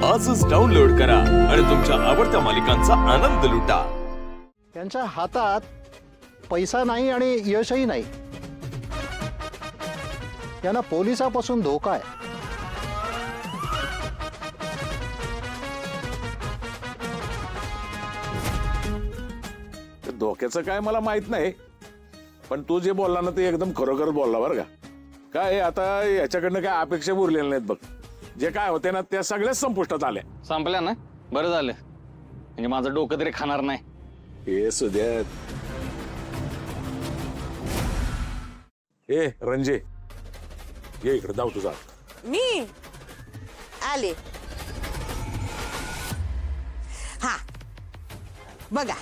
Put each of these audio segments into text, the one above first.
आजच डाउनलोड करा आणि तुमच्या आवडत्या मालिकांचा आनंद लुटा। त्यांच्या हातात पैसा नाही आणि यशही नाही। त्यांना पोलिसापासून धोका आहे। धोक्याचं काय मला माहित नाही, पण तू जे बोलला ना ते एकदम खरोखर बोलला बरं का। काय आता याच्याकडनं काय अपेक्षा उरलेल्या नाहीत बघ। जे काय होते ना त्या सगळ्याच संपुष्टात आल्या। संपल्या ना, बरं झालं, म्हणजे माझं डोकं तरी खाणार नाही। हे सुद्या ए रंजे, ये इकडे जाऊ तुझा। मी आले। हा बघा,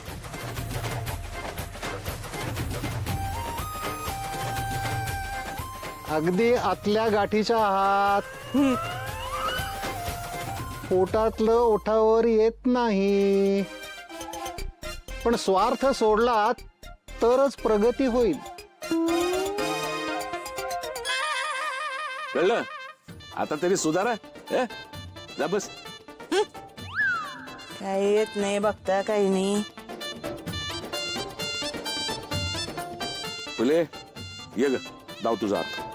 अगदी आतल्या गाठीच्या आहात। पोटातलं ओठावर येत नाही, पण स्वार्थ सोडलात तरच प्रगती होईल। कळलं? आता तरी सुधारा। जा बस। काही येत नाही बघता, काही नाही। फुले ये ग, जाऊ तुझा हात।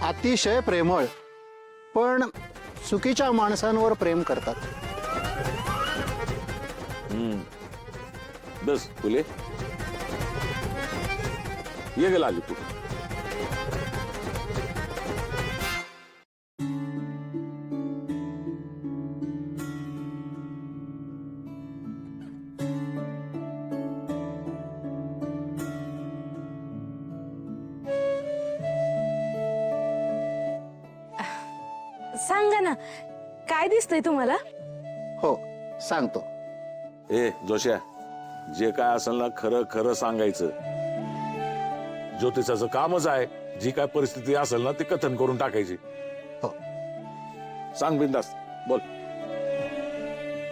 अतिशय प्रेमळ, पण चुकीच्या माणसांवर प्रेम करतात। बस फुले, ये ग लाली तू। सांगा ना, काय दिसतंय तुम्हाला? हो, सांगतो। ए जोश्या, जे काय असेल ना खरं खरं सांगायचं। ज्योतिषाचं कामच आहे, जी काय परिस्थिती असेल ना ती कथन करून टाकायची। हो, सांग बिंदास, बोल।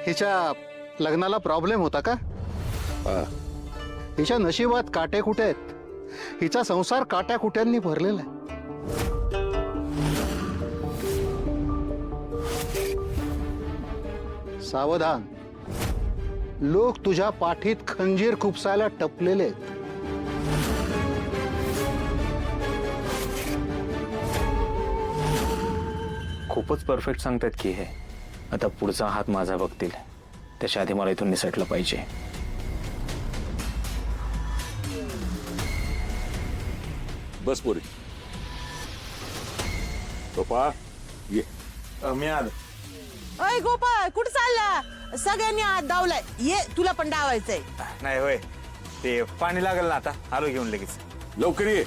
हिच्या लग्नाला प्रॉब्लेम होता का? हिच्या नशिबात काटे कुठे आहेत? हिचा संसार काट्या कुट्यांनी भरलेला आहे। सावधान, लोक तुझ्या पाठीत खंजीर खुपसायला टपलेले आहेत। खूपच परफेक्ट सांगतात की हे। आता पुढचा हात माझा बघतील, त्याच्या आधी मला इथून निसटलं पाहिजे। बस पोरी। गोपाळ ये। मी आलो। अय गोपाळ, कुठं चालला? सगळ्यांनी हात डावलाय, ये तुला पण डावायचंय। नाही होय, ते पाणी लागल ना, आता आलो घेऊन लगेच। लवकर ये।